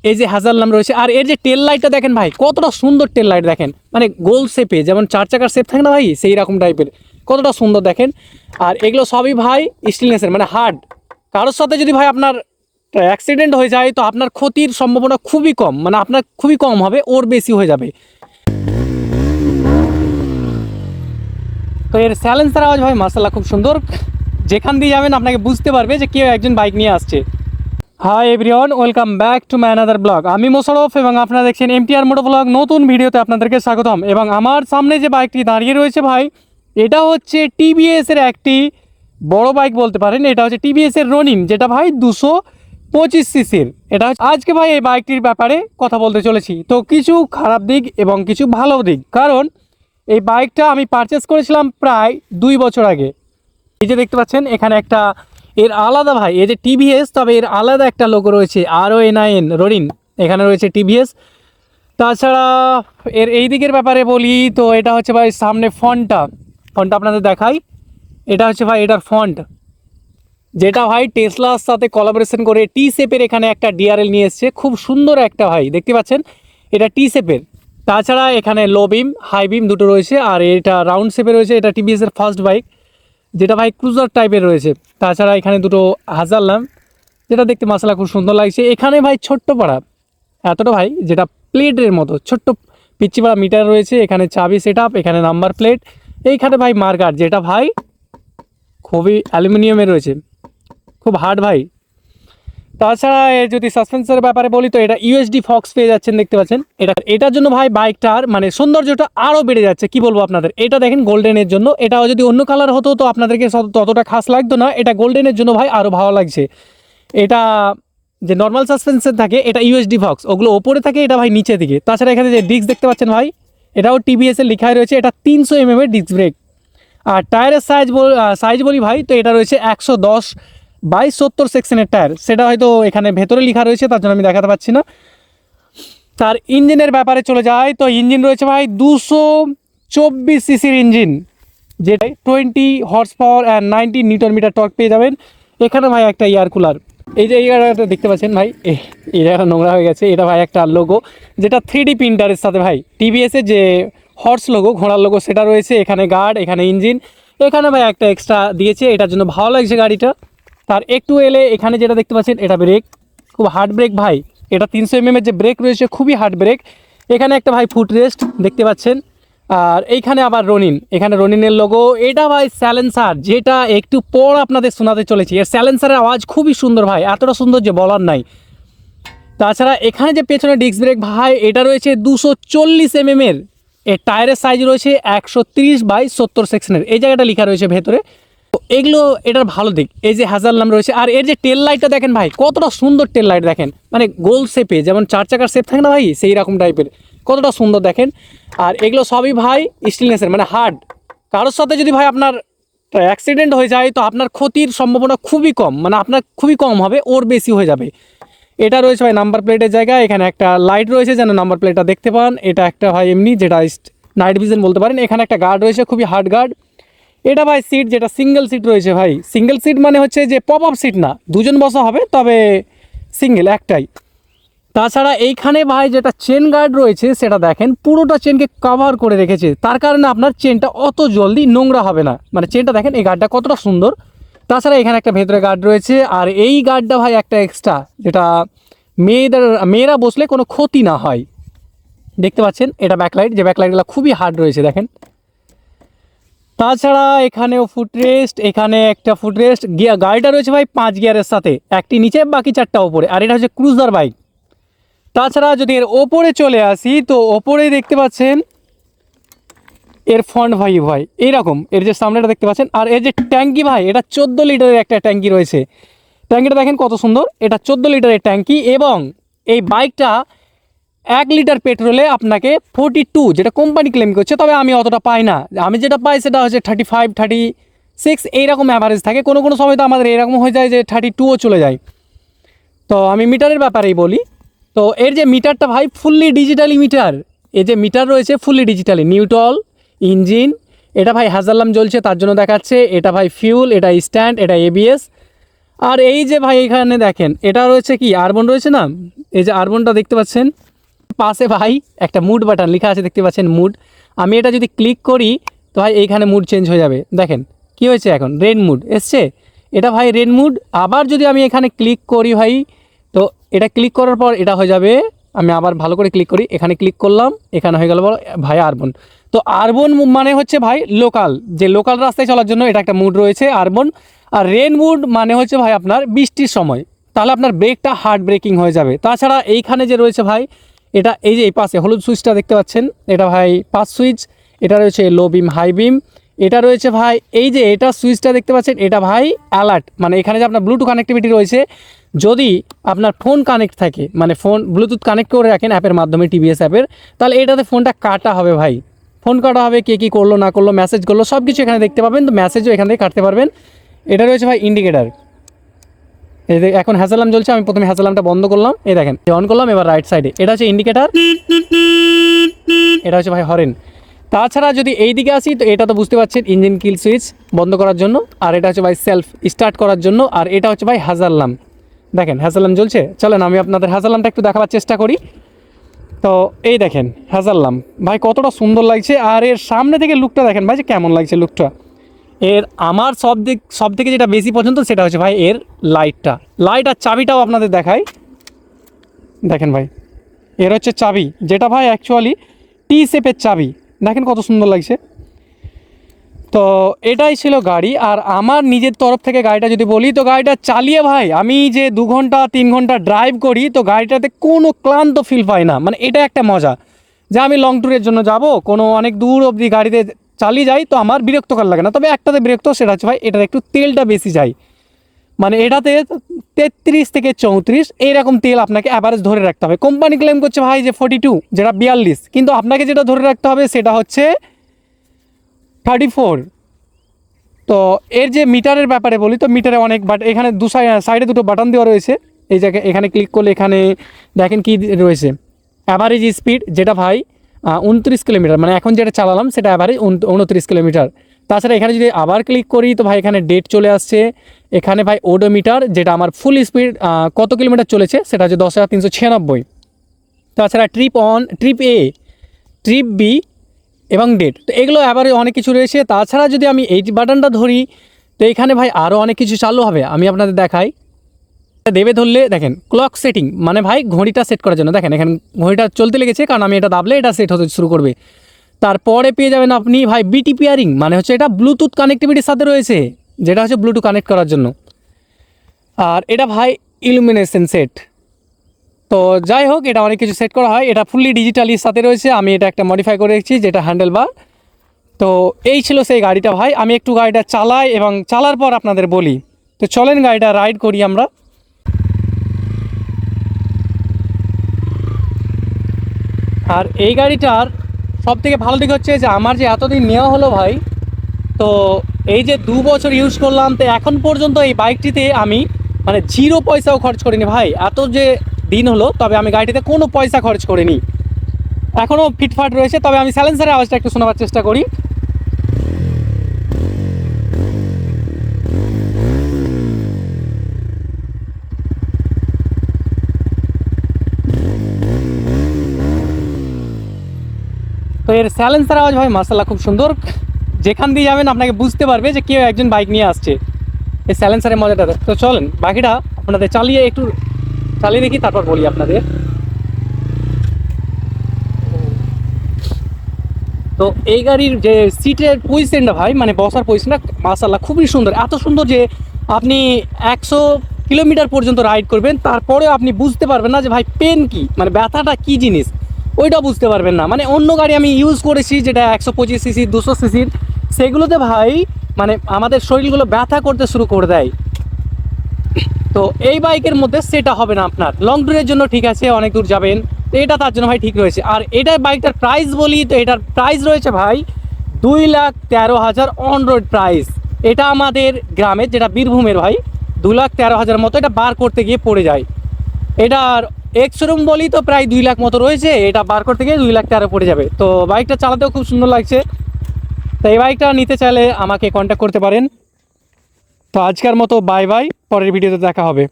এই যে হ্যাজাল নাম রয়েছে। আর এর যে টেল লাইটটা দেখেন ভাই, কতটা সুন্দর টেল লাইট দেখেন, মানে গোল শেপে, যেমন 4 চাকার শেপ থাকে না ভাই, সেই রকম টাইপের, কতটা সুন্দর দেখেন। আর এগুলো সবই ভাই স্টেনলেসের, মানে হার্ড। কারোর সাথে যদি ভাই আপনার অ্যাক্সিডেন্ট হয়ে যায় তো আপনার ক্ষতির সম্ভাবনা খুবই কম, মানে আপনার খুবই কম হবে, ওর বেশি হয়ে যাবে। তো এর সাইলেন্সার আওয়াজ ভাই মাশাআল্লাহ খুব সুন্দর, যেখান দিয়ে যাবেন আপনাকে বুঝতে পারবে যে কেউ একজন বাইক নিয়ে আসছে। Hi everyone, welcome back to my another blog. আমি মোশাররফ এবং আপনারা দেখছেন এমটিআর মোটো ব্লগ। নতুন ভিডিওতে আপনাদেরকে স্বাগতম। এবং আমার সামনে যে বাইকটি দাঁড়িয়ে রয়েছে ভাই, এটা হচ্ছে টিভিএসের একটি বড় বাইক বলতে পারেন। এটা হচ্ছে টিভিএসের রনিন, যেটা ভাই 225 সিসির। এটা হচ্ছে আজকে ভাই এই বাইকটির ব্যাপারে কথা বলতে চলেছি। তো কিছু খারাপ দিক এবং কিছু ভালো দিক, কারণ এই বাইকটা আমি পারচেস করেছিলাম প্রায় 2 বছর আগে। এই যে দেখতে পাচ্ছেন এখানে একটা এর আলাদা ভাই, এই যে টিভিএস, তবে এর আলাদা একটা লোগো রয়েছে RONIN রনিন, এখানে রয়েছে টিভিএস। তাছাড়া এর এই দিকের ব্যাপারে বলি তো এটা হচ্ছে ভাই সামনে ফন্টটা আপনাদের দেখাই। এটা হচ্ছে ভাই এটার ফন্ট, যেটা ভাই টেসলার সাথে কোলাবোরেশন করে টি শেপের এখানে একটা ডিআরএল নিয়ে এসছে, খুব সুন্দর একটা ভাই দেখতে পাচ্ছেন, এটা টি শেপের। তাছাড়া এখানে লো বিম হাই বিম দুটো রয়েছে, আর এটা রাউন্ড শেপে রয়েছে। এটা টিভিএসের ফার্স্ট বাইক, যেটা ভাই ক্রুজার টাইপের রয়েছে। তাছাড়া এখানে দুটো হাজার ল্যাম্প, যেটা দেখতে মাশাআল্লাহ খুব সুন্দর লাগছে। এখানে ভাই ছোট্ট পাড়া এতটা ভাই, যেটা প্লেটের মতো ছোট্ট পিচ্ছি পাড়া মিটার রয়েছে। এখানে চাবি সেট আপ, এখানে নাম্বার প্লেট, এইখানে ভাই মার্কার, যেটা ভাই খুবই অ্যালুমিনিয়ামের রয়েছে, খুব হার্ড ভাই। তাছাড়া এর যদি সাসপেন্সের ব্যাপারে বলি তো এটা ইউএসডি ফক্স পেয়ে যাচ্ছেন, দেখতে পাচ্ছেন। এটার জন্য ভাই বাইকটার মানে সৌন্দর্যটা আরও বেড়ে যাচ্ছে, কি বলবো আপনাদের। এটা দেখেন গোল্ডেনের জন্য, এটাও যদি অন্য কালার হতো তো আপনাদেরকে ততটা খাস লাগতো না। এটা গোল্ডেনের জন্য ভাই আরও ভালো লাগছে। এটা যে নর্মাল সাসপেন্সের থাকে এটা ইউএসডি ফক্স, ওগুলো ওপরে থাকে, এটা ভাই নিচে দিকে। তাছাড়া এখানে যে ডিস্ক দেখতে পাচ্ছেন ভাই, এটাও টিভিএসের লেখাই রয়েছে। এটা 300 mm এর ডিস্ক ব্রেক। আর টায়ারের সাইজ বলি ভাই তো এটা রয়েছে 110/70 সেকশনের টায়ার, সেটা হয়তো এখানে ভেতরে লেখা রয়েছে, তার জন্য আমি দেখাতে পাচ্ছি না। তার ইঞ্জিনের ব্যাপারে চলে যায় তো ইঞ্জিন রয়েছে ভাই 224 সিসির ইঞ্জিন, যেটা 20 horse power and 90 newton metre torque পেয়ে যাবেন। এখানে ভাই একটা এয়ার কুলার, এই যে এই জায়গাটা দেখতে পাচ্ছেন ভাই, এই জায়গাটা নোংরা হয়ে গেছে। এটা ভাই একটা লোগো, যেটা 3D প্রিন্টারের সাথে ভাই টিভিএসের যে হর্স লোগো, ঘোড়ার লোগো, সেটা রয়েছে। এখানে গার্ড, এখানে ইঞ্জিন, এখানে ভাই একটা এক্সট্রা দিয়েছে, এটার জন্য ভালো লাগছে গাড়িটা। তার একটু এলে এখানে যেটা দেখতে পাচ্ছেন, এটা ব্রেক, খুব হার্ড ব্রেক ভাই। এটা 300 mm এর যে ব্রেক রয়েছে, খুবই হার্ড ব্রেক। এখানে একটা ভাই ফুট রেস্ট দেখতে পাচ্ছেন। আর এইখানে আবার রনিন, এখানে রনিনের লোগো। এটা ভাই স্যালেন্সার, যেটা একটু পর আপনাদের শোনাতে চলেছি। এর স্যালেন্সারের আওয়াজ খুবই সুন্দর ভাই, এতটা সুন্দর যে বলার নাই। তাছাড়া এখানে যে পেছনে ডিস্ক ব্রেক ভাই, এটা রয়েছে 240 mm এর। এর টায়ারের সাইজ রয়েছে 130/70 সেকশনের, এই জায়গাটা লেখা রয়েছে ভেতরে। তো এগুলো এটার ভালো দিক, এই যে হ্যাজাল নাম রয়েছে। আর এর যে টেল লাইটটা দেখেন ভাই, কতটা সুন্দর টেল লাইট দেখেন, মানে গোল শেপে, যেমন 4 চাকার শেপ থাকে না ভাই, সেই রকম টাইপের, কতটা সুন্দর দেখেন। আর এগুলো সবই ভাই স্টেনলেসের, মানে হার্ড। কারোর সাথে যদি ভাই আপনার অ্যাক্সিডেন্ট হয়ে যায় তো আপনার ক্ষতির সম্ভাবনা খুবই কম, মানে আপনার খুবই কম হবে, ওর বেশি হয়ে যাবে। এটা রয়েছে ভাই নাম্বার প্লেটের জায়গায়, এখানে একটা লাইট রয়েছে যেন নাম্বার প্লেটটা দেখতে পান। এটা একটা ভাই এমনি, যেটা নাইট ভিশন বলতে পারেন। এখানে একটা গার্ড রয়েছে, খুবই হার্ড গার্ড। এটা ভাই সিট, যেটা সিঙ্গেল সিট রয়েছে ভাই। সিঙ্গেল সিট মানে হচ্ছে যে পপ আপ সিট না, দুজন বসা হবে, তবে সিঙ্গেল একটাই। তাছাড়া এইখানে ভাই যেটা চেন গার্ড রয়েছে, সেটা দেখেন পুরোটা চেনকে কভার করে রেখেছে, তার কারণে আপনার চেনটা অত জলদি নোংরা হবে না। মানে চেনটা দেখেন, এই গার্ডটা কতটা সুন্দর। তাছাড়া এখানে একটা ভেতরে গার্ড রয়েছে, আর এই গার্ডটা ভাই একটা এক্সট্রা, যেটা মেয়েরা বসলে কোনো ক্ষতি না হয়। দেখতে পাচ্ছেন এটা ব্যাকলাইট, যে ব্যাকলাইটগুলো খুবই হার্ড রয়েছে দেখেন। তাছাড়া এখানেও ফুটরেস্ট, এখানে একটা ফুটরেস্ট গাড়িটা রয়েছে ভাই 5 গিয়ারের সাথে, একটি নিচে বাকি 4টা ওপরে। আর এটা হচ্ছে ক্রুজার বাইক। তাছাড়া যদি এর ওপরে চলে আসি তো ওপরে দেখতে পাচ্ছেন এর ফন্ট ভাই এইরকম, এর যে সামনেটা দেখতে পাচ্ছেন। আর এর যে ট্যাঙ্কি ভাই, এটা 14 লিটারের একটা ট্যাঙ্কি রয়েছে। ট্যাঙ্কিটা দেখেন কত সুন্দর, এটা 14 লিটারের ট্যাঙ্কি। এবং এই বাইকটা 1 লিটার পেট্রোলে আপনাকে 42, যেটা কোম্পানি ক্লেম করছে, তবে আমি অতটা পাই না। আমি যেটা পাই সেটা হচ্ছে 35, 36 এইরকম অ্যাভারেজ থাকে। কোনো কোনো সময় তো আমাদের এরকম হয়ে যায় যে 32ও চলে যায়। তো আমি মিটারের ব্যাপারেই বলি। তো এর যে মিটারটা ভাই ফুললি ডিজিটালি মিটার, এই যে মিটার রয়েছে ফুললি ডিজিটালি, নিউট্রাল, ইঞ্জিন, এটা ভাই হ্যাজাল ল্যাম্প জ্বলছে তার জন্য দেখাচ্ছে। এটা ভাই ফিউল, এটা স্ট্যান্ড, এটা ABS। আর এই যে ভাই এখানে দেখেন এটা রয়েছে কি আরবন রয়েছে না, এই যে আরবনটা দেখতে পাচ্ছেন, পাশে ভাই একটা মুড বাটন লেখা আছে দেখতে পাচ্ছেন মুড। আমি এটা যদি ক্লিক করি তো ভাই এইখানে মুড চেঞ্জ হয়ে যাবে। দেখেন কি হয়েছে, এখন রেড মুড এসছে, এটা ভাই রেড মুড। আবার যদি আমি এখানে ক্লিক করি ভাই, তো এটা ক্লিক করার পর এটা হয়ে যাবে, আমি আবার ভালো করে ক্লিক করি, এখানে ক্লিক করলাম, এখানে হয়ে গেল ভাই আরবন। তো আরবন মানে হচ্ছে ভাই লোকাল, যে লোকাল রাস্তায় চলার জন্য এটা একটা মুড রয়েছে আরবন। আর রেন মুড মানে হচ্ছে ভাই আপনার বৃষ্টির সময়, তাহলে আপনার ব্রেকটা হার্ড ব্রেকিং হয়ে যাবে। তাছাড়া এইখানে যে রয়েছে ভাই, এটা এই যে এই পাশে হলুদ সুইচটা দেখতে পাচ্ছেন, এটা ভাই পাস সুইচ, এটা রয়েছে লো বিম হাই বিম, এটা রয়েছে ভাই এই যে এটা সুইচটা দেখতে পাচ্ছেন, এটা ভাই অ্যালার্ট, মানে এখানে যে আপনার ব্লুটুথ কানেক্টিভিটি রয়েছে, যদি আপনার ফোন কানেক্ট থাকে, মানে ফোন ব্লুটুথ কানেক্ট করে রাখেন অ্যাপের মাধ্যমে, টিভিএস অ্যাপের, তাহলে এটাতে ফোনটা কাটা হবে ভাই, ফোন কাটা হবে, কে কী করলো না করলো, মেসেজ করলো, সব কিছু এখানে দেখতে পাবেন। তো মেসেজও এখান থেকে কাটতে পারবেন। এটা রয়েছে ভাই ইন্ডিকেটার, এই এখন হ্যাজালাম জ্বলছে, আমি প্রথমে হ্যাজালামটা বন্ধ করলাম, এই দেখেন অন করলাম, এবার রাইট সাইডে এটা হচ্ছে ইন্ডিকেটার, এটা হচ্ছে ভাই হরেন। তাছাড়া যদি এই দিকে আসি তো এটা তো বুঝতে পারছেন ইঞ্জিন কিল সুইচ বন্ধ করার জন্য, আর এটা হচ্ছে ভাই সেলফ স্টার্ট করার জন্য, আর এটা হচ্ছে ভাই হ্যাজালাম। দেখেন হ্যাজালাম জ্বলছে, চলেন আমি আপনাদের হ্যাজালামটা একটু দেখাবার চেষ্টা করি। তো এই দেখেন হ্যাজালাম ভাই কতটা সুন্দর লাগছে, আর এর সামনে থেকে লুকটা দেখেন ভাই যে কেমন লাগছে লুকটা। এর আমার সব থেকে যেটা বেশি পছন্দ সেটা হচ্ছে ভাই এর লাইটটা, লাইট আর চাবিটাও আপনাদের দেখাই। দেখেন ভাই এর হচ্ছে চাবি, যেটা ভাই অ্যাকচুয়ালি টি শেপের চাবি, দেখেন কত সুন্দর লাগছে। তো এটাই ছিল গাড়ি। আর আমার নিজের তরফ থেকে গাড়িটা যদি বলি, তো গাড়িটা চালিয়ে ভাই আমি যে 2 ঘন্টা 3 ঘন্টা ড্রাইভ করি, তো গাড়িটাতে কোনো ক্লান্ত ফিল পাই না। মানে এটা একটা মজা যে আমি লং ট্যুরের জন্য যাব, কোনো অনেক দূর অবধি গাড়িতে চালিয়ে যাই, তো আমার বিরক্তকর লাগে না। তবে একটাতে বিরক্ত, সেটা হচ্ছে ভাই এটাতে একটু তেলটা বেশি যায়, মানে এটাতে 33 থেকে 34 এইরকম তেল আপনাকে অ্যাভারেজ ধরে রাখতে হবে। কোম্পানি ক্লেম করছে ভাই যে 42, যেটা 42, কিন্তু আপনাকে যেটা ধরে রাখতে হবে সেটা হচ্ছে 34। তো এর যে মিটারের ব্যাপারে বলি, তো মিটারে অনেক এখানে সাইডে দুটো বাটন দেওয়া রয়েছে, এই জায়গায় এখানে ক্লিক করলে এখানে দেখেন কি রয়েছে, অ্যাভারেজ স্পিড, যেটা ভাই 29 কিলোমিটার, মানে এখন যেটা চালালাম সেটা অ্যাভারেজ 29 কিলোমিটার। তাছাড়া এখানে যদি আবার ক্লিক করি তো ভাই এখানে ডেট চলে আসছে, এখানে ভাই ওডোমিটার, যেটা আমার ফুল স্পিড কত কিলোমিটার চলেছে সেটা হচ্ছে 10,396। তাছাড়া trip on, trip A, trip B এবং ডেট, তো এগুলো অ্যাভারেজ অনেক কিছু রয়েছে। তাছাড়া যদি আমি এই বাটনটা ধরি তো এখানে ভাই আরও অনেক কিছু চালু হবে, আমি আপনাদের দেখাই। দেবে ধরলে দেখেন ক্লক সেটিং, মানে ভাই ঘড়িটা সেট করার জন্য, দেখেন এখানে ঘড়িটা চলতে লেগেছে, কারণ আমি এটা দাবলে এটা সেট হতে শুরু করবে। তারপরে পেয়ে যাবেন আপনি ভাই বিটি পিয়ারিং, মানে হচ্ছে এটা ব্লুটুথ কানেক্টিভিটির সাথে রয়েছে, যেটা হচ্ছে ব্লুটুথ কানেক্ট করার জন্য। আর এটা ভাই ইলুমিনেশন সেট। তো যাই হোক, এটা অনেক কিছু সেট করা হয়, এটা ফুললি ডিজিটালির সাথে রয়েছে, আমি এটা একটা মডিফাই করে রেখেছি, যেটা হ্যান্ডেল বার। তো এই ছিল সেই গাড়িটা ভাই, আমি একটু গাড়িটা চালাই এবং চালার পর আপনাদের বলি। তো চলেন গাড়িটা রাইড করি আমরা। আর এই গাড়িটার সব থেকে ভালো দিক হচ্ছে যে আমার যে এতদিন নেওয়া হলো ভাই, তো এই যে 2 বছর ইউজ করলাম, তো এখন পর্যন্ত এই বাইকটিতে আমি মানে 0 পয়সাও খরচ করিনি ভাই। এত যে দিন হলো, তবে আমি গাড়িটিতে কোনো পয়সা খরচ করিনি, এখনও ফিটফাট রয়েছে। তবে আমি সাইলেন্সারের আওয়াজটা একটু শোনাবার চেষ্টা করি। তো এর সাইলেন্সার আওয়াজ ভাই মাশাআল্লাহ খুব সুন্দর, যেখান দিয়ে যাবেন আপনাকে বুঝতে পারবে যে কেউ একজন বাইক নিয়ে আসছে, এই সাইলেন্সারের মজাটা। তো চলেন বাকিটা আপনাদের চালিয়ে দেখি, তারপর বলি আপনাদের। তো এই গাড়ির যে সিটের পজিশনটা ভাই, মানে বসার পজিশনটা মাশাআল্লাহ খুবই সুন্দর, এত সুন্দর যে আপনি 100 কিলোমিটার পর্যন্ত রাইড করবেন, তারপরেও আপনি বুঝতে পারবেন না যে ভাই পেন কি, মানে ব্যথাটা কি জিনিস, ওইটা বুঝতে পারবেন না। মানে অন্য গাড়ি আমি ইউজ করেছি যেটা 125 সিসি 200 সিসির, সেগুলোতে ভাই মানে আমাদের শরীরগুলো ব্যথা করতে শুরু করে দেয়। তো এই বাইকের মধ্যে সেটা হবে না আপনার, লং ট্যুরের জন্য ঠিক আছে, অনেক দূর যাবেন, তো এটা তার জন্য ভাই ঠিক রয়েছে। আর এটার বাইকটার প্রাইস বলি, তো এটার প্রাইস রয়েছে ভাই 2,13,000 অন রোড প্রাইস। এটা আমাদের গ্রামের, যেটা বীরভূমের ভাই, 2,13,000 মতো এটা বার করতে গিয়ে পড়ে যায়। এটার এক্সশোরুম বলি তো প্রায় 2 লাখ মতো রয়েছে, এটা বার করতে গিয়ে 2,13,000 পড়ে যাবে। তো বাইকটা চালাতেও খুব সুন্দর লাগছে, তো এই বাইকটা নিতে চাইলে আমাকে কন্ট্যাক্ট করতে পারেন। তো আজকের মতো বাই বাই, পরের ভিডিওতে দেখা হবে।